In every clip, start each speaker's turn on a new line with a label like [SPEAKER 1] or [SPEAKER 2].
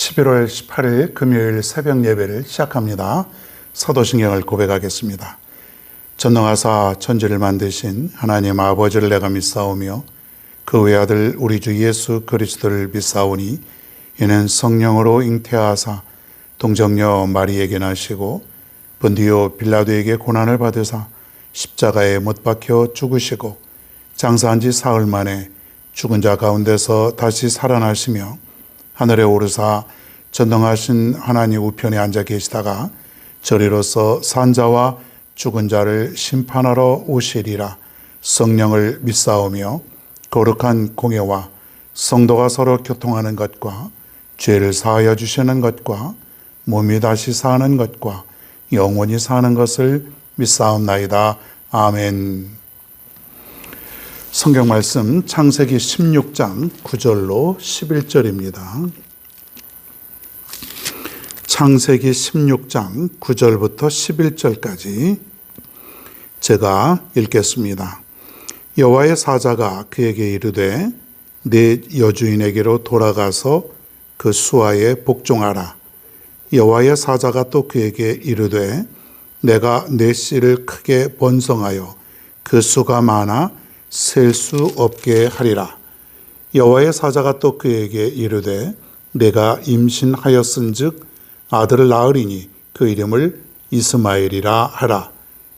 [SPEAKER 1] 11월 18일 금요일 새벽 예배를 시작합니다. 사도신경을 고백하겠습니다. 전능하사 천지를 만드신 하나님 아버지를 내가 믿사오며 그 외아들 우리 주 예수 그리스도를 믿사오니 이는 성령으로 잉태하사 동정녀 마리에게 나시고 본디오 빌라도에게 고난을 받으사 십자가에 못 박혀 죽으시고 장사한 지 사흘 만에 죽은 자 가운데서 다시 살아나시며 하늘에 오르사 전능하신 하나님 우편에 앉아 계시다가 저리로서 산자와 죽은 자를 심판하러 오시리라. 성령을 믿사오며 거룩한 공예와 성도가 서로 교통하는 것과 죄를 사하여 주시는 것과 몸이 다시 사는 것과 영원히 사는 것을 믿사옵나이다. 아멘. 성경 말씀 창세기 16장 9절로 11절입니다. 창세기 16장 9절부터 11절까지 제가 읽겠습니다. 여호와의 사자가 그에게 이르되 네 여주인에게로 돌아가서 그 수하에 복종하라. 여호와의 사자가 또 그에게 이르되 내가 네 씨를 크게 번성하여 그 수가 많아 셀 수 없게 하리라. 여호와의 사자가 또 그에게 이르되 내가 임신하였은즉 아들을 낳으리니 그 이름을 이스마엘이라 하라.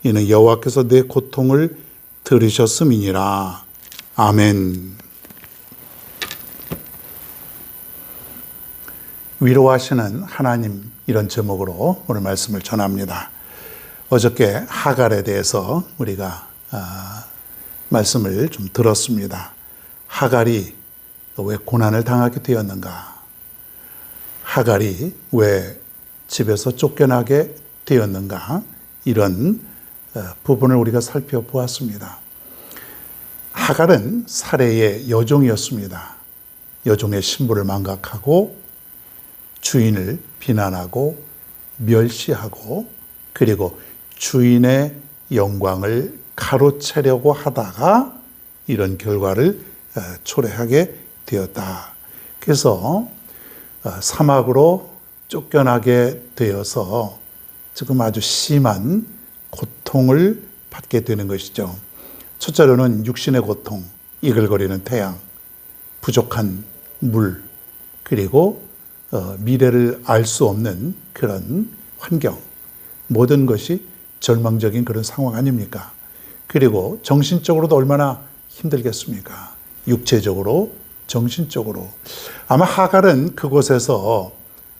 [SPEAKER 1] 이는 여호와께서 내 고통을 들으셨음이니라. 아멘. 위로하시는 하나님, 이런 제목으로 오늘 말씀을 전합니다. 어저께 하갈에 대해서 우리가 말씀을 좀 들었습니다. 하갈이 왜 고난을 당하게 되었는가? 하갈이 왜 집에서 쫓겨나게 되었는가? 이런 부분을 우리가 살펴보았습니다. 하갈은 사레의 여종이었습니다. 여종의 신분을 망각하고 주인을 비난하고 멸시하고 그리고 주인의 영광을 가로채려고 하다가 이런 결과를 초래하게 되었다. 그래서 사막으로 쫓겨나게 되어서 지금 아주 심한 고통을 받게 되는 것이죠. 첫째로는 육신의 고통, 이글거리는 태양, 부족한 물, 그리고 미래를 알 수 없는 그런 환경, 모든 것이 절망적인 그런 상황 아닙니까? 그리고 정신적으로도 얼마나 힘들겠습니까? 육체적으로, 정신적으로. 아마 하갈은 그곳에서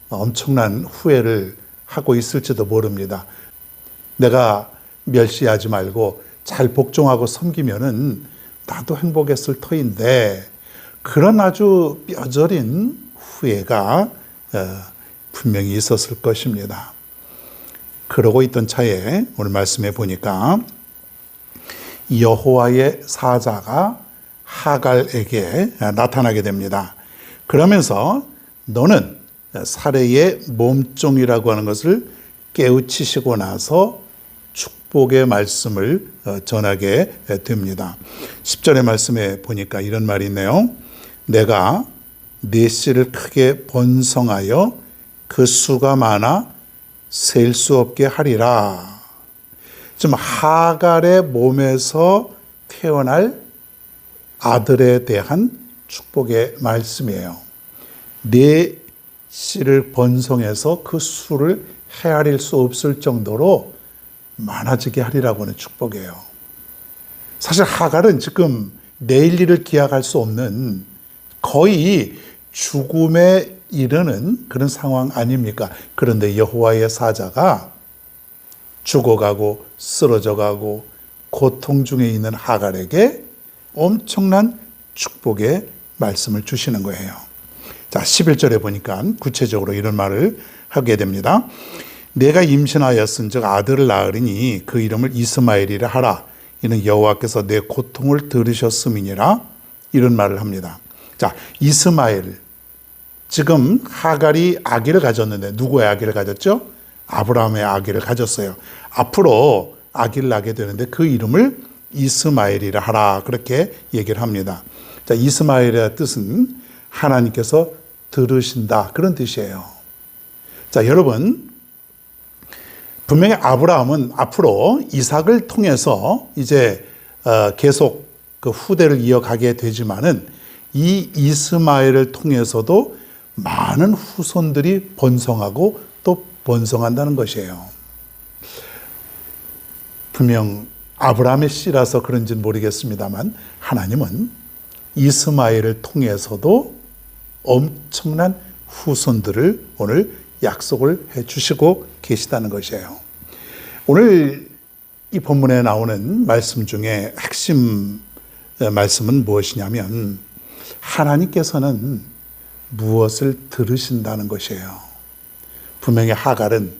[SPEAKER 1] 엄청난 후회를 하고 있을지도 모릅니다. 내가 멸시하지 말고 잘 복종하고 섬기면은 나도 행복했을 터인데, 그런 아주 뼈저린 후회가 분명히 있었을 것입니다. 그러고 있던 차에 오늘 말씀해 보니까 여호와의 사자가 하갈에게 나타나게 됩니다. 그러면서 너는 사레의 몸종이라고 하는 것을 깨우치시고 나서 축복의 말씀을 전하게 됩니다. 10절의 말씀에 보니까 이런 말이 있네요. 내가 네 씨를 크게 번성하여 그 수가 많아 셀 수 없게 하리라. 지금 하갈의 몸에서 태어날 아들에 대한 축복의 말씀이에요. 네 씨를 번성해서 그 수를 헤아릴 수 없을 정도로 많아지게 하리라고 하는 축복이에요. 사실 하갈은 지금 내일 일을 기약할 수 없는 거의 죽음에 이르는 그런 상황 아닙니까? 그런데 여호와의 사자가 죽어가고 쓰러져가고 고통 중에 있는 하갈에게 엄청난 축복의 말씀을 주시는 거예요. 자, 11절에 보니까 구체적으로 이런 말을 하게 됩니다. 내가 임신하였은즉 아들을 낳으리니 그 이름을 이스마엘이라 하라. 이는 여호와께서 내 고통을 들으셨음이니라. 이런 말을 합니다. 자, 이스마엘. 지금 하갈이 아기를 가졌는데 누구의 아기를 가졌죠? 아브라함의 아기를 가졌어요. 앞으로 아기를 낳게 되는데 그 이름을 이스마엘이라 하라. 그렇게 얘기를 합니다. 자, 이스마엘의 뜻은 하나님께서 들으신다, 그런 뜻이에요. 자, 여러분, 분명히 아브라함은 앞으로 이삭을 통해서 이제 계속 그 후대를 이어가게 되지만은 이 이스마엘을 통해서도 많은 후손들이 번성하고 또 번성한다는 것이에요. 분명 아브라함의 씨라서 그런지는 모르겠습니다만 하나님은 이스마엘을 통해서도 엄청난 후손들을 오늘 약속을 해주시고 계시다는 것이에요. 오늘 이 본문에 나오는 말씀 중에 핵심 말씀은 무엇이냐면 하나님께서는 무엇을 들으신다는 것이에요. 분명히 하갈은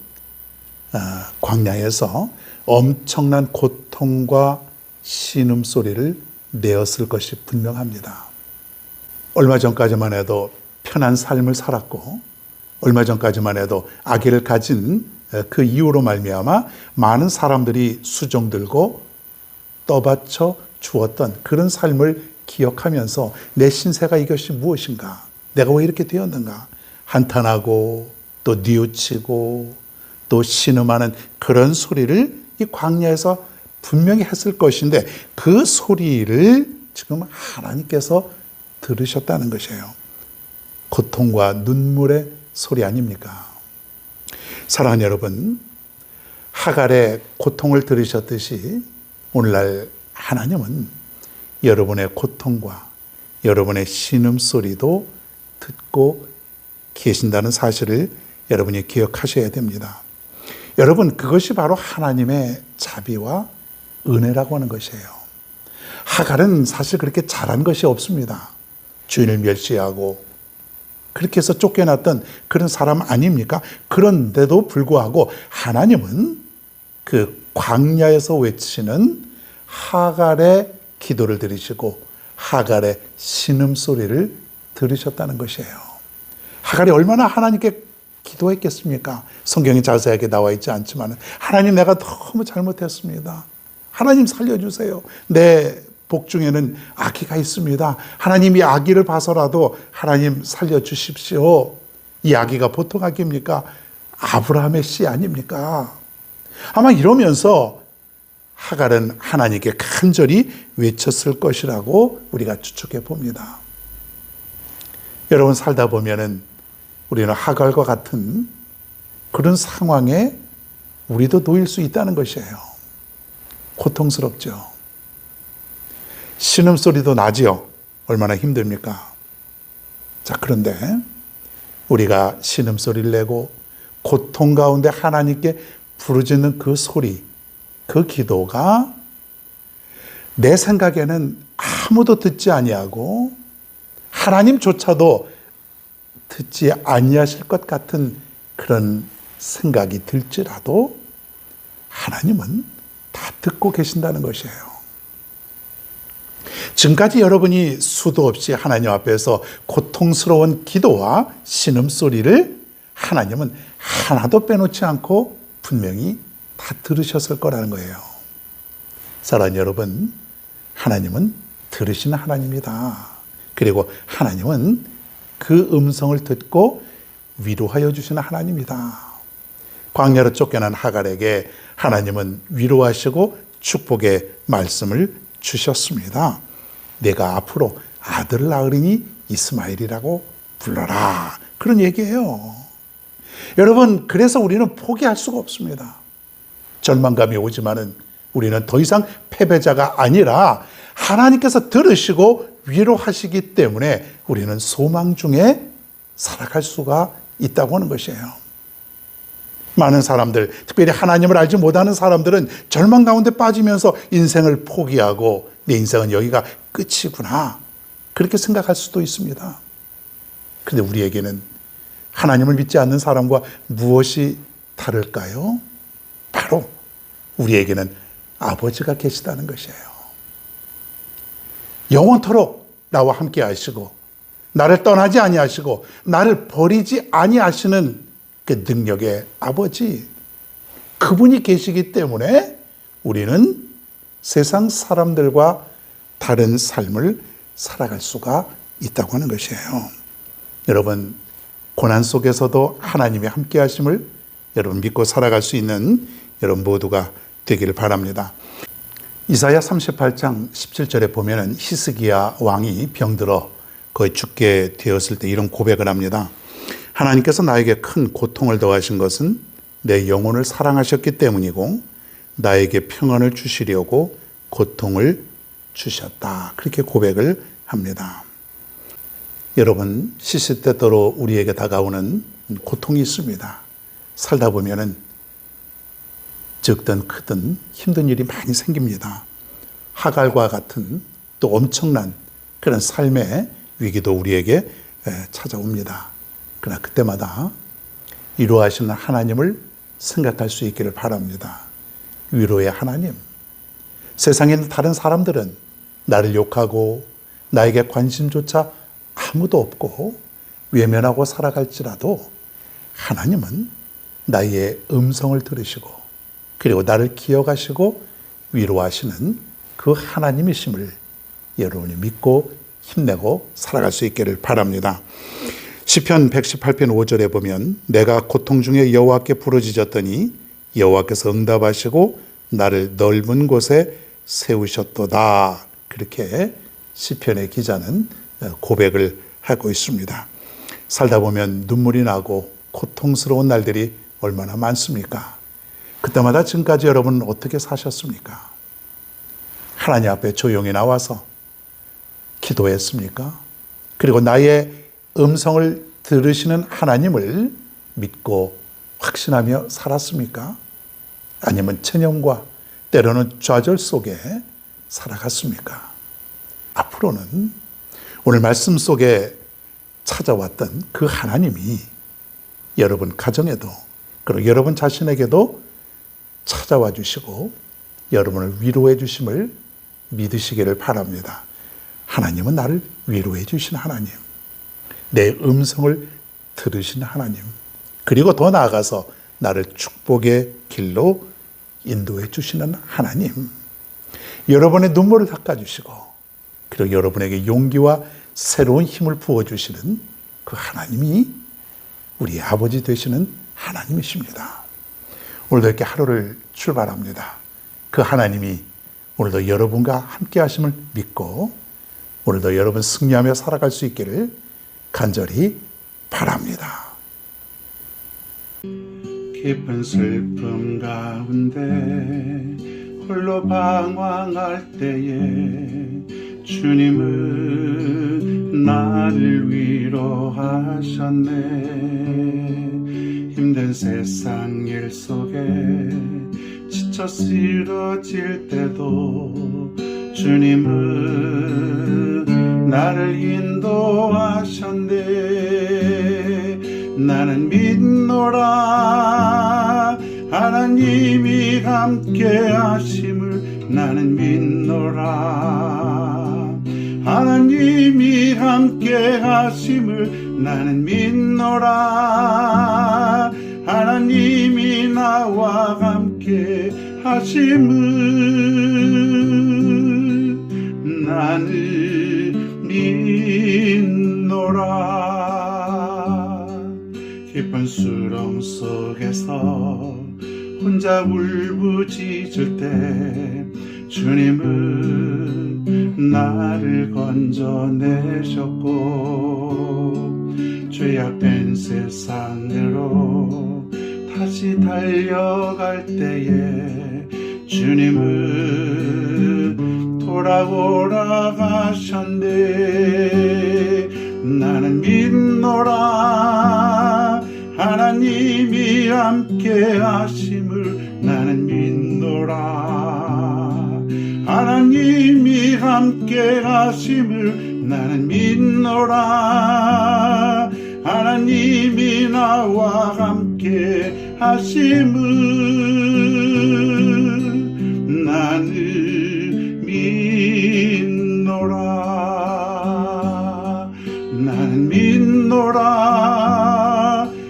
[SPEAKER 1] 광야에서 엄청난 고통과 신음소리를 내었을 것이 분명합니다. 얼마 전까지만 해도 편한 삶을 살았고 얼마 전까지만 해도 아기를 가진 그 이유로 말미암아 많은 사람들이 수종 들고 떠받쳐 주었던 그런 삶을 기억하면서 내 신세가 이것이 무엇인가? 내가 왜 이렇게 되었는가? 한탄하고 또 뉘우치고 또 신음하는 그런 소리를 이 광야에서 분명히 했을 것인데 그 소리를 지금 하나님께서 들으셨다는 것이에요. 고통과 눈물의 소리 아닙니까? 사랑하는 여러분, 하갈의 고통을 들으셨듯이 오늘날 하나님은 여러분의 고통과 여러분의 신음소리도 듣고 계신다는 사실을 여러분이 기억하셔야 됩니다. 여러분, 그것이 바로 하나님의 자비와 은혜라고 하는 것이에요. 하갈은 사실 그렇게 잘한 것이 없습니다. 주인을 멸시하고 그렇게 해서 쫓겨났던 그런 사람 아닙니까? 그런데도 불구하고 하나님은 그 광야에서 외치는 하갈의 기도를 들으시고 하갈의 신음소리를 들으셨다는 것이에요. 하갈이 얼마나 하나님께 기도했겠습니까? 성경에 자세하게 나와 있지 않지만 하나님, 내가 너무 잘못했습니다. 하나님 살려주세요. 내 복중에는 아기가 있습니다. 하나님, 이 아기를 봐서라도 하나님 살려주십시오. 이 아기가 보통 아기입니까? 아브라함의 씨 아닙니까? 아마 이러면서 하갈은 하나님께 간절히 외쳤을 것이라고 우리가 추측해 봅니다. 여러분, 살다 보면은 우리는 하갈과 같은 그런 상황에 우리도 놓일 수 있다는 것이에요. 고통스럽죠. 신음소리도 나지요. 얼마나 힘듭니까? 자, 그런데 우리가 신음소리를 내고 고통 가운데 하나님께 부르짖는 그 소리, 그 기도가 내 생각에는 아무도 듣지 아니하고 하나님조차도 듣지 아니하실 것 같은 그런 생각이 들지라도 하나님은 다 듣고 계신다는 것이에요. 지금까지 여러분이 수도 없이 하나님 앞에서 고통스러운 기도와 신음소리를 하나님은 하나도 빼놓지 않고 분명히 다 들으셨을 거라는 거예요. 사랑하는 여러분, 하나님은 들으시는 하나님이다. 그리고 하나님은 그 음성을 듣고 위로하여 주시는 하나님이다. 광야로 쫓겨난 하갈에게 하나님은 위로하시고 축복의 말씀을 주셨습니다. 내가 앞으로 아들을 낳으리니 이스마엘이라고 불러라. 그런 얘기예요. 여러분, 그래서 우리는 포기할 수가 없습니다. 절망감이 오지만은 우리는 더 이상 패배자가 아니라 하나님께서 들으시고 위로하시기 때문에 우리는 소망 중에 살아갈 수가 있다고 하는 것이에요. 많은 사람들, 특별히 하나님을 알지 못하는 사람들은 절망 가운데 빠지면서 인생을 포기하고 내 인생은 여기가 끝이구나, 그렇게 생각할 수도 있습니다. 그런데 우리에게는 하나님을 믿지 않는 사람과 무엇이 다를까요? 바로 우리에게는 아버지가 계시다는 것이에요. 영원토록 나와 함께 하시고 나를 떠나지 아니하시고 나를 버리지 아니하시는 그 능력의 아버지, 그분이 계시기 때문에 우리는 세상 사람들과 다른 삶을 살아갈 수가 있다고 하는 것이에요. 여러분, 고난 속에서도 하나님의 함께 하심을 여러분 믿고 살아갈 수 있는 여러분 모두가 되기를 바랍니다. 이사야 38장 17절에 보면은 히스기야 왕이 병들어 거의 죽게 되었을 때 이런 고백을 합니다. 하나님께서 나에게 큰 고통을 더하신 것은 내 영혼을 사랑하셨기 때문이고 나에게 평안을 주시려고 고통을 주셨다. 그렇게 고백을 합니다. 여러분, 시시때때로 우리에게 다가오는 고통이 있습니다. 살다 보면은 적든 크든 힘든 일이 많이 생깁니다. 하갈과 같은 또 엄청난 그런 삶의 위기도 우리에게 찾아옵니다. 그러나 그때마다 위로하시는 하나님을 생각할 수 있기를 바랍니다. 위로의 하나님. 세상에 있는 다른 사람들은 나를 욕하고 나에게 관심조차 아무도 없고 외면하고 살아갈지라도 하나님은 나의 음성을 들으시고 그리고 나를 기억하시고 위로하시는 그 하나님이심을 여러분이 믿고 힘내고 살아갈 수 있기를 바랍니다. 시편 118편 5절에 보면 내가 고통 중에 여호와께 부르짖었더니 여호와께서 응답하시고 나를 넓은 곳에 세우셨도다. 그렇게 시편의 기자는 고백을 하고 있습니다. 살다 보면 눈물이 나고 고통스러운 날들이 얼마나 많습니까? 그때마다 지금까지 여러분은 어떻게 사셨습니까? 하나님 앞에 조용히 나와서 기도했습니까? 그리고 나의 음성을 들으시는 하나님을 믿고 확신하며 살았습니까? 아니면 체념과 때로는 좌절 속에 살아갔습니까? 앞으로는 오늘 말씀 속에 찾아왔던 그 하나님이 여러분 가정에도 그리고 여러분 자신에게도 찾아와 주시고 여러분을 위로해 주심을 믿으시기를 바랍니다. 하나님은 나를 위로해 주신 하나님, 내 음성을 들으신 하나님, 그리고 더 나아가서 나를 축복의 길로 인도해 주시는 하나님, 여러분의 눈물을 닦아주시고 그리고 여러분에게 용기와 새로운 힘을 부어주시는 그 하나님이 우리 아버지 되시는 하나님이십니다. 오늘도 이렇게 하루를 출발합니다. 그 하나님이 오늘도 여러분과 함께 하심을 믿고 오늘도 여러분 승리하며 살아갈 수 있기를 간절히 바랍니다. 깊은 슬픔 가운데 홀로 방황할 때에 주님은 나를 위로하셨네. 힘든 세상 일 속에 지쳐 쓰러질 때도 주님은 나를 인도하셨네. 나는 믿노라 하나님이 함께 하심을 나는 믿노라 하나님이 함께 하심을 나는 믿노라 하나님이 나와 함께 하심을 나는 믿노라. 깊은 수렁 속에서 혼자 울부짖을 때 주님은 나를 건져내셨고 죄악된 세상으로 다시 달려갈 때에 주님은 돌아오라 하셨네. 나는 믿노라 하나님이 함께 하심을 나는 믿노라 하나님이 함께 하심을 나는 믿노라 하나님이 나와 함께 하심을 나는 믿노라 나는 믿노라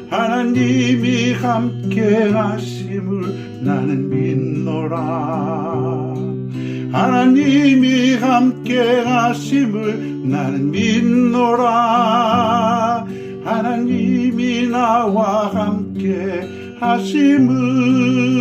[SPEAKER 1] 하나님이 함께 하심을 나는 믿노라 하나님이 함께 하심을 나는 믿노라 하나님이 나와 함께 하심을